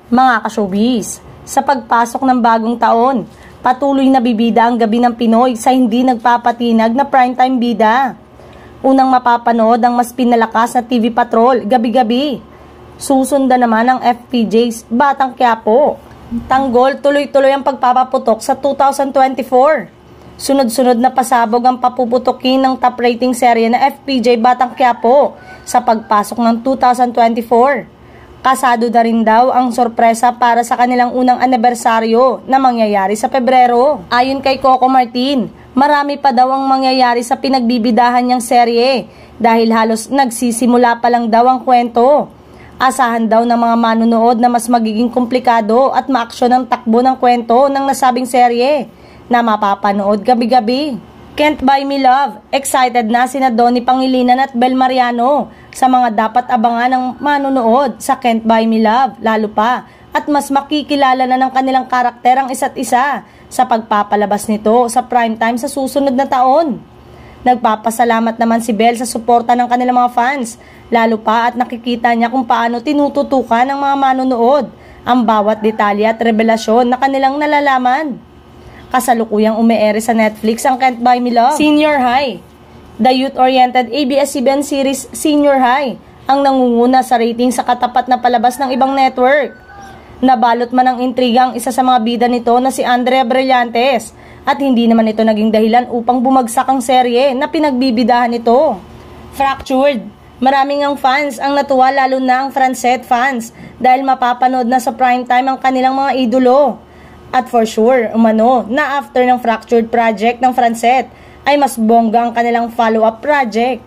Mga ka-showbiz, sa pagpasok ng bagong taon, patuloy na bibida ang Gabi ng Pinoy sa hindi nagpapatinag na primetime bida. Unang mapapanood ang mas pinalakas na TV Patrol, gabi-gabi. Susundan naman ang FPJ's Batang Quiapo. Tanggol, tuloy-tuloy ang pagpapaputok sa 2024. Sunod-sunod na pasabog ang papuputokin ng top rating serye na FPJ Batang Quiapo sa pagpasok ng 2024. Kasado na rin daw ang sorpresa para sa kanilang unang anibersaryo na mangyayari sa Pebrero. Ayon kay Coco Martin, marami pa daw ang mangyayari sa pinagbibidahan niyang serye dahil halos nagsisimula pa lang daw ang kwento. Asahan daw ng mga manunood na mas magiging komplikado at maaksyon ang takbo ng kwento ng nasabing serye na mapapanood gabi-gabi. Can't Buy Me Love, excited na sina Donnie Pangilinan at Bel Mariano sa mga dapat abangan ng manunood sa Can't Buy Me Love, lalo pa at mas makikilala na ng kanilang karakter ang isa't isa sa pagpapalabas nito sa primetime sa susunod na taon. Nagpapasalamat naman si Bel sa suporta ng kanilang mga fans, lalo pa at nakikita niya kung paano tinututukan ng mga manunood ang bawat detalye at revelasyon na kanilang nalalaman. Kasalukuyang umeere sa Netflix ang Can't Buy Me Love. Senior High, the youth-oriented ABS-CBN series Senior High ang nangunguna sa rating sa katapat na palabas ng ibang network. Nabalot man ng intriga ang isa sa mga bida nito na si Andrea Brillantes at hindi naman ito naging dahilan upang bumagsak ang serye na pinagbibidahan nito. Fractured, maraming ang fans ang natuwa, lalo na ang Francet fans dahil mapapanood na sa primetime ang kanilang mga idolo. At for sure, umano, na after ng Fractured project ng Francet ay mas bongga ang kanilang follow-up project.